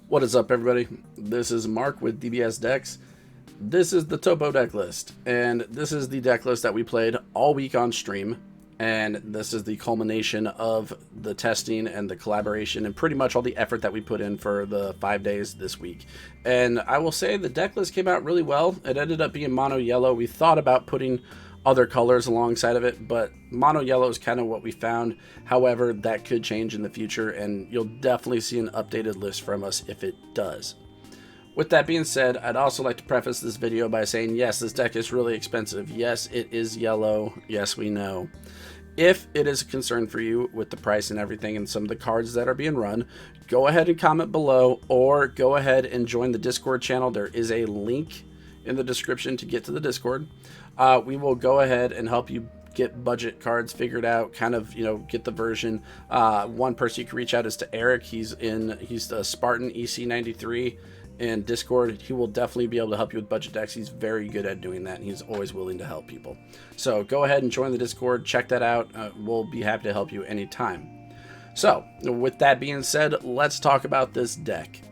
What is up, everybody? This is Mark with DBS Decks. This is the Toppo deck list, and this is the deck list that we played all week on stream, and this is the culmination of the testing and the collaboration and pretty much all the effort that we put in for the 5 days this week. And I will say the deck list came out really well. It ended up being mono yellow. We thought about putting other colors alongside of it, but mono yellow is kind of what we found. However, that could change in the future, and you'll definitely see an updated list from us if it does. With that being said, I'd also like to preface this video by saying, yes, this deck is really expensive. Yes, it is yellow. Yes, we know. If it is a concern for you with the price and everything and some of the cards that are being run, go ahead and comment below, or go ahead and join the Discord channel. There is a link in the description to get to the Discord. We will go ahead and help you get budget cards figured out, kind of, get the version. One person you can reach out is to Eric. He's the Spartan EC93 in Discord. He will definitely be able to help you with budget decks. He's very good at doing that, and he's always willing to help people. So go ahead and join the Discord. Check that out. We'll be happy to help you anytime. So with that being said, let's talk about this deck.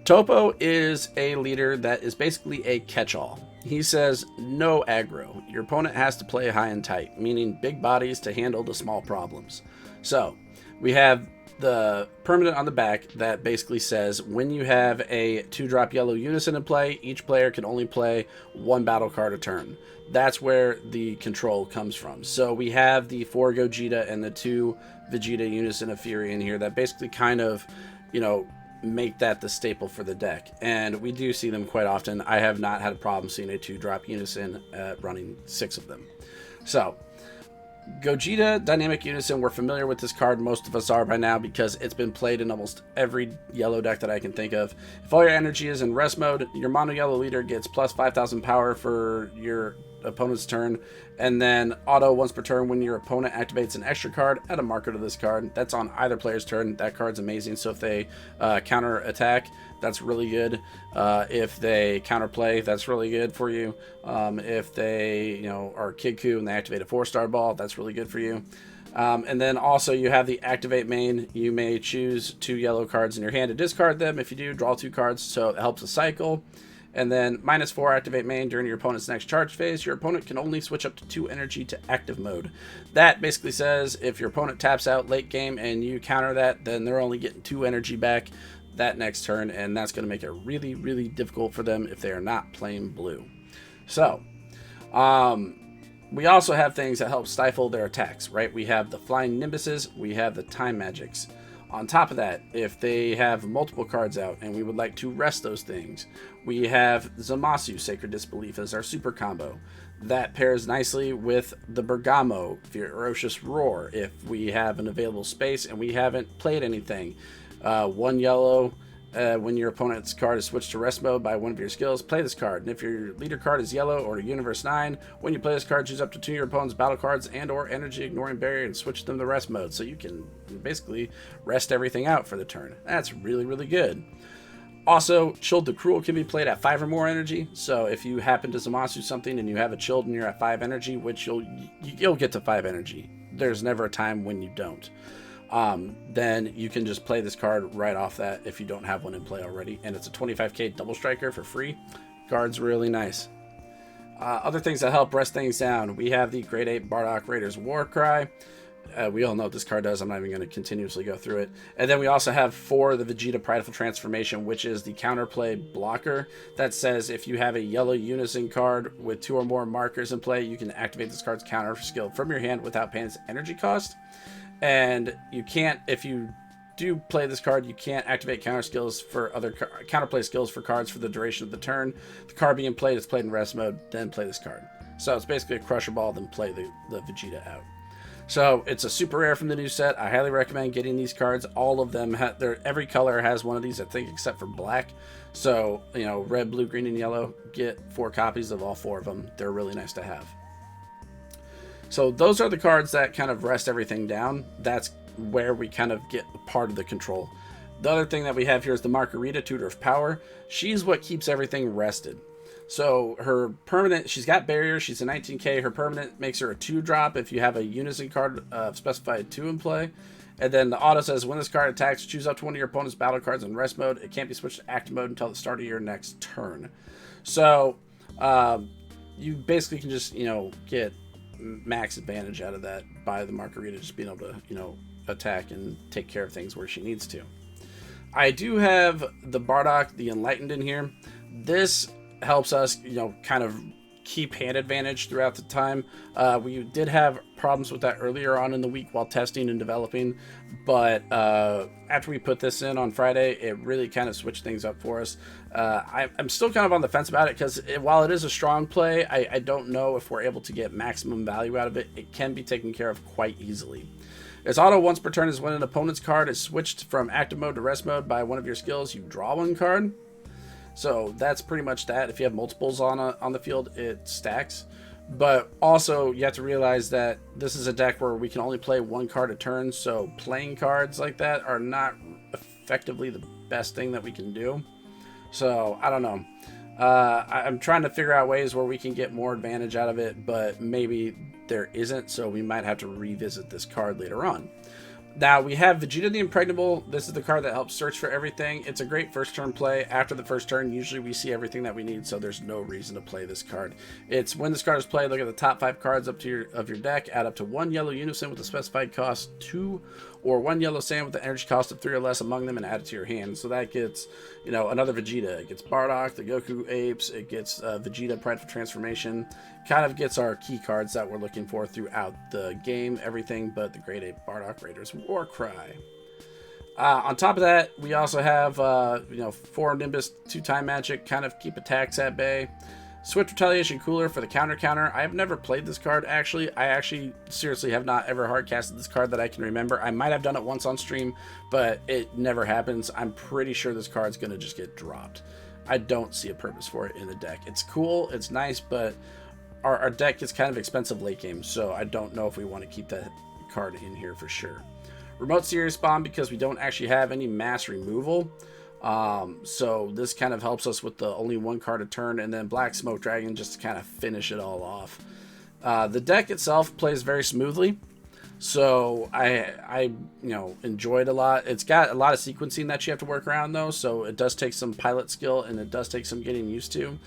Toppo is a leader that is basically a catch-all. He says no aggro. Your opponent has to play high and tight, meaning big bodies to handle the small problems. So we have the permanent on the back that basically says when you have a 2-drop yellow unison in play, each player can only play 1 battle card a turn. That's where the control comes from. So we have the 4 Gogeta and the 2 Vegeta unison of Fury in here that basically kind of, make that the staple for the deck, and we do see them quite often. I have not had a problem seeing a 2-drop unison running 6 of them. So Gogeta Dynamic Unison, we're familiar with this card. Most of us are by now because it's been played in almost every yellow deck that I can think of. If all your energy is in rest mode, your mono yellow leader gets plus 5,000 power for your opponent's turn, and then auto once per turn when your opponent activates an extra card, add a marker to this card. That's on either player's turn. That card's amazing. So if they counter attack, that's really good. If they counterplay, that's really good for you. If they are Kidku and they activate a 4-star ball, that's really good for you. And then also you have the activate main. You may choose 2 yellow cards in your hand to discard them. If you do, draw 2 cards, so it helps the cycle. And then -4 activate main. During your opponent's next charge phase, your opponent can only switch up to 2 energy to active mode. That basically says if your opponent taps out late game and you counter that, then they're only getting 2 energy back that next turn, and that's going to make it really, really difficult for them if they are not playing blue. So we also have things that help stifle their attacks, right? We have the flying nimbuses, we have the time magics. On top of that, if they have multiple cards out and we would like to rest those things, we have Zamasu, Sacred Disbelief, as our super combo. That pairs nicely with the Bergamo, Ferocious Roar, if we have an available space and we haven't played anything. 1 yellow, when your opponent's card is switched to rest mode by one of your skills, play this card. And if your leader card is yellow or Universe 9, when you play this card, choose up to 2 of your opponent's battle cards and or energy ignoring barrier and switch them to rest mode. So you can basically rest everything out for the turn. That's really, really good. Also, Chilled the Cruel can be played at 5 or more energy. So if you happen to Zamasu something and you have a Chilled and you're at 5 energy, which you'll get to 5 energy. There's never a time when you don't. Then you can just play this card right off that if you don't have one in play already. And it's a 25k double striker for free. Card's really nice. Other things that help rest things down. We have the Grade 8 Bardock Raiders Warcry. We all know what this card does. I'm not even going to continuously go through it. And then we also have 4, the Vegeta Prideful Transformation, which is the counterplay blocker that says if you have a yellow unison card with 2 or more markers in play, you can activate this card's counter skill from your hand without paying its energy cost. And you can't, if you do play this card, you can't activate counter skills for other counterplay skills for cards for the duration of the turn. The card being played is played in rest mode, then play this card. So it's basically a Crusher Ball, then play the Vegeta out. So it's a super rare from the new set. I highly recommend getting these cards. All of them, every color has one of these, I think, except for black. So, red, blue, green, and yellow. Get 4 copies of all 4 of them. They're really nice to have. So those are the cards that kind of rest everything down. That's where we kind of get part of the control. The other thing that we have here is the Margarita, Tutor of Power. She's what keeps everything rested. So her permanent, she's got barrier, she's a 19k. Her permanent makes her a 2-drop if you have a unison card specified 2 in play. And then the auto says, when this card attacks, choose up to one of your opponent's battle cards in rest mode. It can't be switched to active mode until the start of your next turn. So you basically can just, get max advantage out of that by the Margarita just being able to, attack and take care of things where she needs to. I do have the Bardock, the Enlightened in here. This helps us, kind of keep hand advantage throughout the time. We did have problems with that earlier on in the week while testing and developing, but after we put this in on Friday, it really kind of switched things up for us. I'm still kind of on the fence about it because while it is a strong play, I don't know if we're able to get maximum value out of it. It can be taken care of quite easily. Its auto once per turn is when an opponent's card is switched from active mode to rest mode by one of your skills, you draw one card. So that's pretty much that. If you have multiples on the field, it stacks. But also, you have to realize that this is a deck where we can only play one card a turn, so playing cards like that are not effectively the best thing that we can do. So, I don't know. I'm trying to figure out ways where we can get more advantage out of it, but maybe there isn't, so we might have to revisit this card later on. Now, we have Vegeta the Impregnable. This is the card that helps search for everything. It's a great first turn play. After the first turn, usually we see everything that we need, so there's no reason to play this card. It's when this card is played, look at the top 5 cards of your deck, add up to 1 yellow unison with a specified cost 2, or 1 yellow sand with the energy cost of 3 or less among them, and add it to your hand. So that gets, another Vegeta. It gets Bardock, the Goku Apes, it gets Vegeta Prideful Transformation. Kind of gets our key cards that we're looking for throughout the game, everything but the Great Ape Bardock Raiders War Cry. On top of that, we also have 4 Nimbus, 2 Time Magic, kind of keep attacks at bay. Swift Retaliation Cooler for the counter. I have never played this card, actually. I actually seriously have not ever hardcasted this card that I can remember. I might have done it once on stream, but it never happens. I'm pretty sure this card's going to just get dropped. I don't see a purpose for it in the deck. It's cool, it's nice, but our deck is kind of expensive late game, so I don't know if we want to keep that card in here for sure. Remote Serious Bomb, because we don't actually have any mass removal. So this kind of helps us with the only 1 card a turn, and then Black Smoke Dragon just to kind of finish it all off. The deck itself plays very smoothly, so I enjoyed a lot. It's got a lot of sequencing that you have to work around though, so it does take some pilot skill and it does take some getting used to.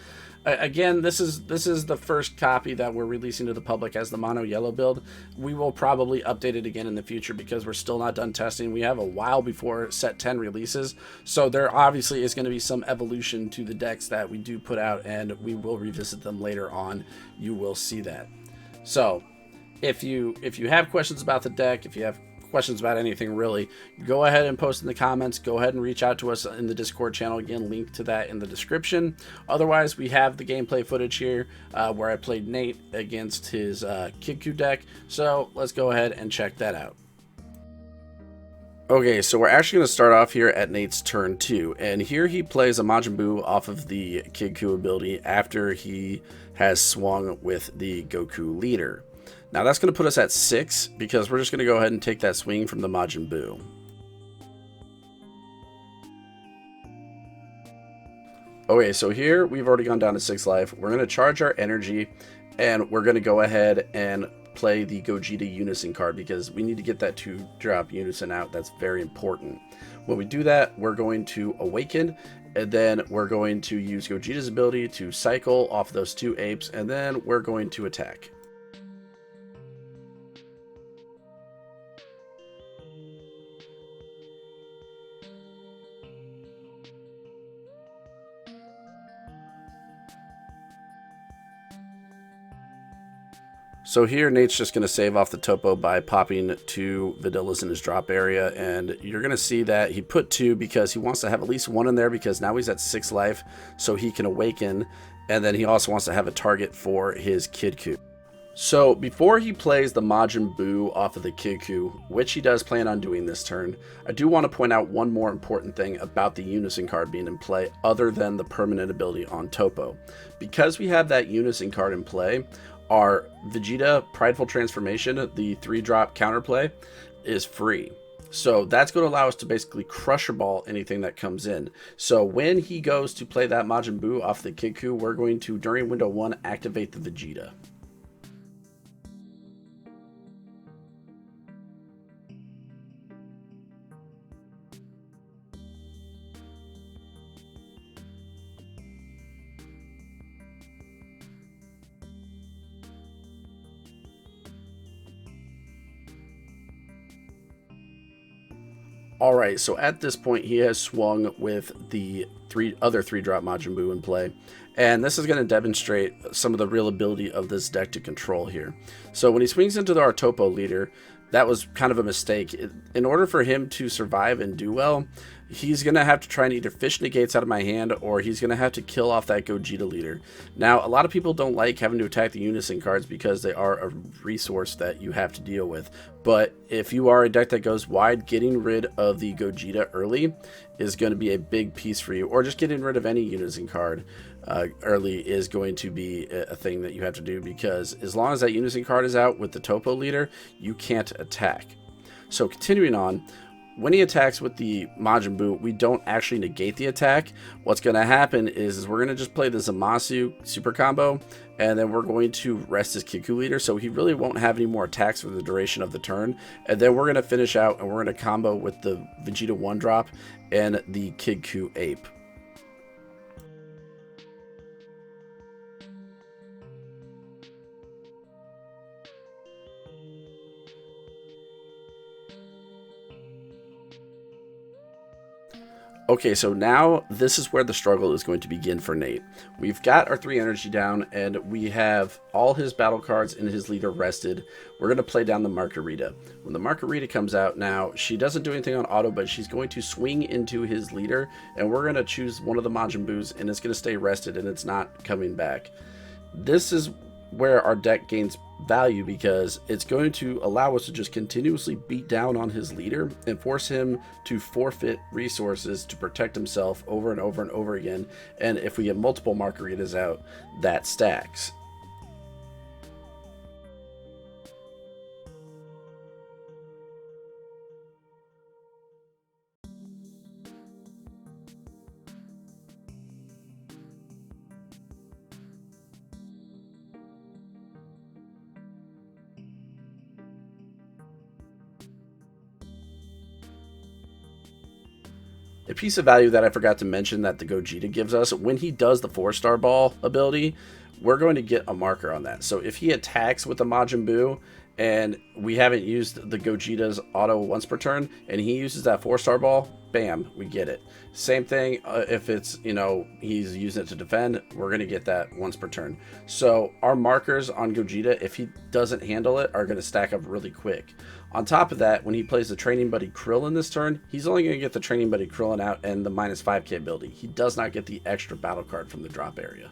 Again, this is the first copy that we're releasing to the public as the mono yellow build. We will probably update it again in the future because we're still not done testing. We have a while before set 10 releases, so there obviously is going to be some evolution to the decks that we do put out, and we will revisit them later on. You will see that. So if you have questions about the deck, if you have questions about anything really, go ahead and post in the comments. Go ahead and reach out to us in the Discord channel. Again, link to that in the description. Otherwise, we have the gameplay footage here where I played Nate against his Kidku deck, so let's go ahead and check that out. Okay, so we're actually going to start off here at Nate's turn 2, and here he plays a Majin Buu off of the Kidku ability after he has swung with the Goku leader. Now that's going to put us at 6 because we're just going to go ahead and take that swing from the Majin Buu. Okay, so here we've already gone down to 6 life. We're going to charge our energy and we're going to go ahead and play the Gogeta Unison card because we need to get that 2-drop Unison out. That's very important. When we do that, we're going to awaken, and then we're going to use Gogeta's ability to cycle off those 2 apes, and then we're going to attack. So here Nate's just going to save off the Toppo by popping 2 Vidillas in his drop area, and you're going to see that he put 2 because he wants to have at least 1 in there because now he's at 6 life so he can awaken, and then he also wants to have a target for his Kidku. So before he plays the Majin Buu off of the Kidku, which he does plan on doing this turn, I do want to point out one more important thing about the Unison card being in play other than the permanent ability on Toppo. Because we have that Unison card in play, our Vegeta Prideful Transformation, the 3-drop counterplay, is free. So that's going to allow us to basically Crusher Ball anything that comes in. So when he goes to play that Majin Buu off the Kidku, we're going to, during window 1, activate the Vegeta. Alright, so at this point he has swung with the other 3-drop Majin Buu in play. And this is going to demonstrate some of the real ability of this deck to control here. So when he swings into our Toppo leader, that was kind of a mistake. In order for him to survive and do well, he's going to have to try and either fish negates out of my hand, or he's going to have to kill off that Gogeta leader. Now, a lot of people don't like having to attack the Unison cards because they are a resource that you have to deal with. But if you are a deck that goes wide, getting rid of the Gogeta early is going to be a big piece for you. Or just getting rid of any Unison card early is going to be a thing that you have to do, because as long as that Unison card is out with the Toppo leader, you can't attack. So continuing on, when he attacks with the Majin Buu, we don't actually negate the attack. What's going to happen is we're going to just play the Zamasu super combo, and then we're going to rest his Kiku leader, so he really won't have any more attacks for the duration of the turn. And then we're going to finish out, and we're going to combo with the Vegeta 1-drop and the Kiku Ape. Okay, so now this is where the struggle is going to begin for Nate. We've got our 3 energy down, and we have all his battle cards and his leader rested. We're going to play down the Margarita. When the Margarita comes out now, she doesn't do anything on auto, but she's going to swing into his leader, and we're going to choose one of the Majin Buus, and it's going to stay rested, and it's not coming back. This is where our deck gains value, because it's going to allow us to just continuously beat down on his leader and force him to forfeit resources to protect himself over and over and over again. And if we get multiple Margaritas out, that stacks. A piece of value that I forgot to mention that the Gogeta gives us, when he does the 4-star ball ability, we're going to get a marker on that. So if he attacks with the Majin Buu and we haven't used the Gogeta's auto once per turn, and he uses that 4-star ball, bam, we get it. Same thing if it's, he's using it to defend, we're going to get that once per turn. So our markers on Gogeta, if he doesn't handle it, are going to stack up really quick. On top of that, when he plays the Training Buddy Krillin this turn, he's only going to get the Training Buddy Krillin out and the minus 5k ability. He does not get the extra battle card from the drop area.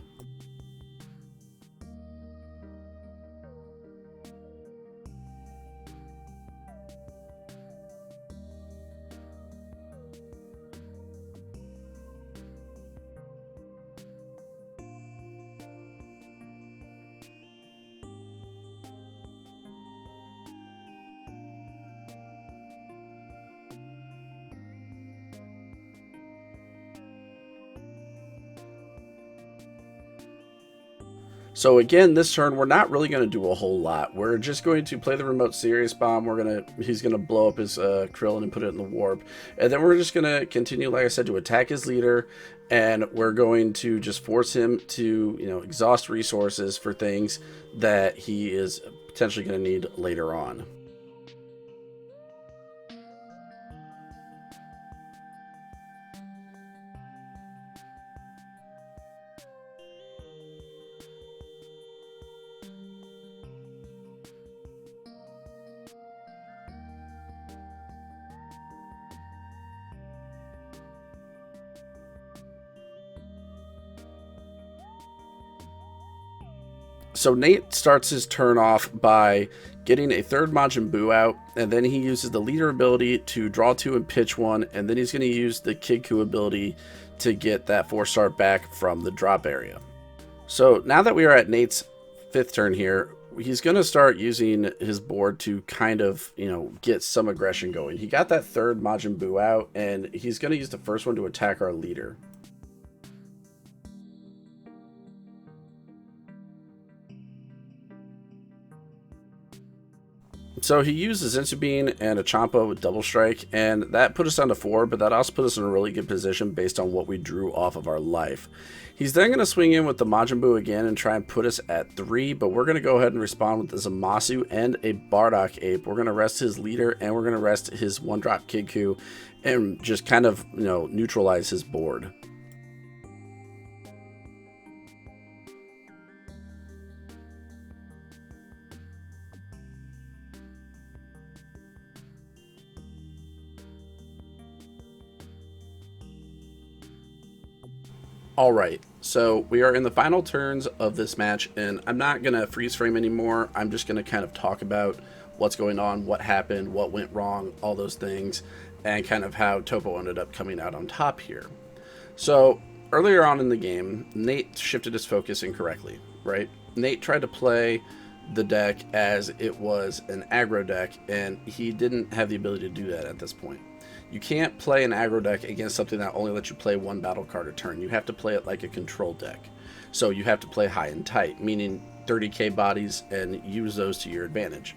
So again, this turn we're not really going to do a whole lot. We're just going to play the remote Serious Bomb. He's gonna blow up his Krillin and put it in the warp, and then we're just gonna continue, like I said, to attack his leader, and we're going to just force him to exhaust resources for things that he is potentially going to need later on. So Nate starts his turn off by getting a 3rd Majin Buu out, and then he uses the leader ability to draw 2 and pitch 1, and then he's going to use the Kiku ability to get that 4-star back from the drop area. So now that we are at Nate's 5th turn here, he's going to start using his board to kind of, get some aggression going. He got that 3rd Majin Buu out, and he's going to use the first one to attack our leader. So he used a Zinsu and a Champa with double strike, and that put us down to 4, but that also put us in a really good position based on what we drew off of our life. He's then going to swing in with the Majin Buu again and try and put us at 3, but we're going to go ahead and respond with the Zamasu and a Bardock Ape. We're going to rest his leader, and we're going to rest his 1-drop Kidku, and just kind of, neutralize his board. Alright, so we are in the final turns of this match, and I'm not going to freeze frame anymore. I'm just going to kind of talk about what's going on, what happened, what went wrong, all those things, and kind of how Toppo ended up coming out on top here. So, earlier on in the game, Nate shifted his focus incorrectly, right? Nate tried to play the deck as it was an aggro deck, and he didn't have the ability to do that at this point. You can't play an aggro deck against something that only lets you play 1 battle card a turn. You have to play it like a control deck. So you have to play high and tight, meaning 30k bodies, and use those to your advantage.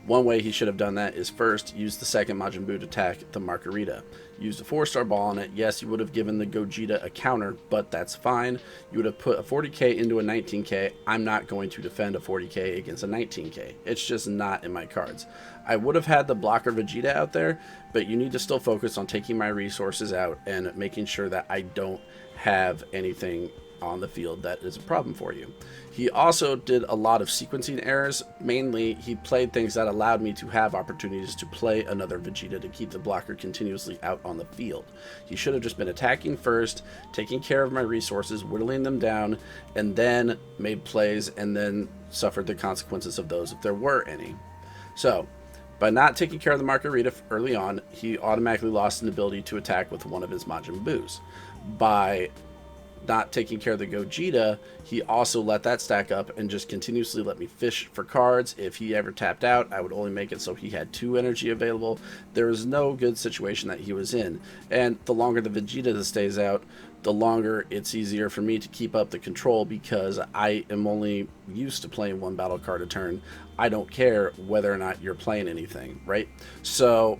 One way he should have done that is first use the second Majin Buu to attack the Margarita. Use the 4-star ball on it. Yes, you would have given the Gogeta a counter, but that's fine. You would have put a 40k into a 19k. I'm not going to defend a 40k against a 19k. It's just not in my cards. I would have had the blocker Vegeta out there, but you need to still focus on taking my resources out and making sure that I don't have anything on the field that is a problem for you. He also did a lot of sequencing errors. Mainly, he played things that allowed me to have opportunities to play another Vegeta to keep the blocker continuously out on the field. He should have just been attacking first, taking care of my resources, whittling them down, and then made plays, and then suffered the consequences of those if there were any. So, by not taking care of the Margarita early on, he automatically lost an ability to attack with one of his Majin Buus. By not taking care of the Gogeta, he also let that stack up and just continuously let me fish for cards. If he ever tapped out, I would only make it so he had 2 energy available. There was no good situation that he was in. And the longer the Vegeta stays out, the longer it's easier for me to keep up the control, because I am only used to playing 1 battle card a turn. I don't care whether or not you're playing anything, right? So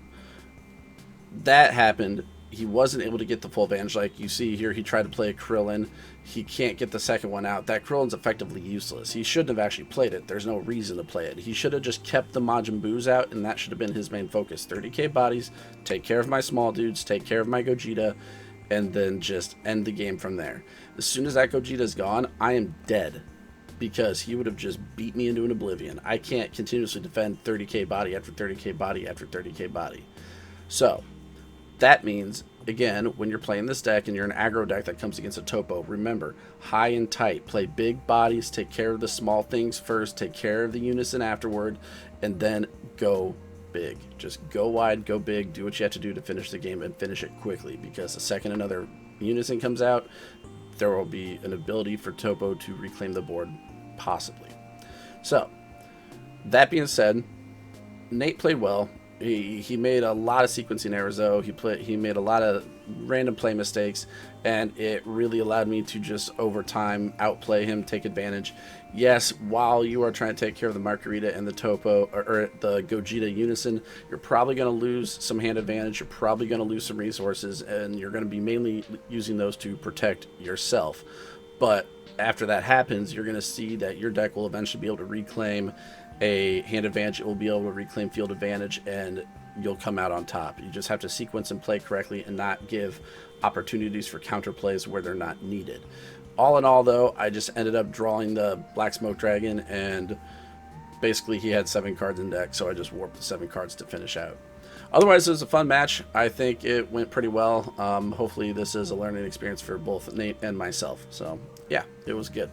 that happened. He wasn't able to get the full advantage. Like you see here, he tried to play a Krillin. He can't get the second one out. That Krillin's effectively useless. He shouldn't have actually played it. There's no reason to play it. He should have just kept the Majin Buus out, and that should have been his main focus. 30k bodies, take care of my small dudes, take care of my Gogeta, and then just end the game from there. As soon as that Gogeta's gone, I am dead, because he would have just beat me into an oblivion. I can't continuously defend 30k body after 30k body after 30k body. So that means, again, when you're playing this deck and you're an aggro deck that comes against a Toppo, remember, high and tight. Play big bodies, take care of the small things first, take care of the unison afterward, and then go big. Just go wide, go big, do what you have to do to finish the game, and finish it quickly, because the second another unison comes out, there will be an ability for Toppo to reclaim the board, possibly. So, that being said, Nate played well. He made a lot of sequencing errors, though. He made a lot of random play mistakes, and it really allowed me to just, over time, outplay him, take advantage. Yes, while you are trying to take care of the Margarita and the Toppo, or the Gogeta unison, you're probably going to lose some hand advantage, you're probably going to lose some resources, and you're going to be mainly using those to protect yourself. But after that happens, you're going to see that your deck will eventually be able to reclaim a hand advantage. It will be able to reclaim field advantage, and you'll come out on top. You just have to sequence and play correctly and not give opportunities for counter plays where they're not needed. All in all, though, I just ended up drawing the Black Smoke Dragon, and basically he had 7 cards in deck, so I just warped the 7 cards to finish out. Otherwise, it was a fun match. I think it went pretty well. Hopefully this is a learning experience for both Nate and myself. So yeah, it was good.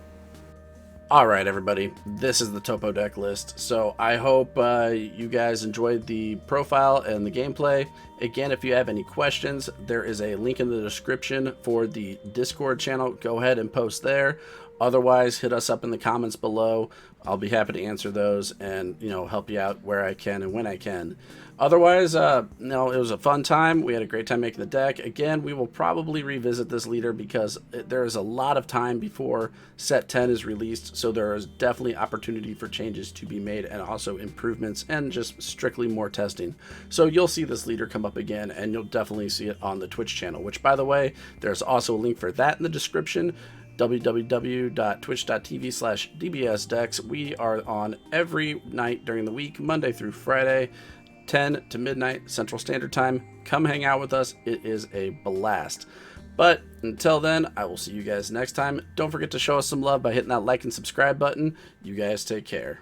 Alright everybody, this is the Toppo deck list, so I hope you guys enjoyed the profile and the gameplay. Again, if you have any questions, there is a link in the description for the Discord channel. Go ahead and post there. Otherwise, hit us up in the comments below. I'll be happy to answer those and, help you out where I can and when I can. Otherwise, it was a fun time. We had a great time making the deck. Again, we will probably revisit this leader because there is a lot of time before set 10 is released, so there is definitely opportunity for changes to be made and also improvements and just strictly more testing. So you'll see this leader come up again, and you'll definitely see it on the Twitch channel, which, by the way, there's also a link for that in the description. www.twitch.tv/dbsdecks. We are on every night during the week, Monday through Friday, 10 to midnight Central Standard Time. Come hang out with us. It is a blast. But until then, I will see you guys next time. Don't forget to show us some love by hitting that like and subscribe button. You guys take care.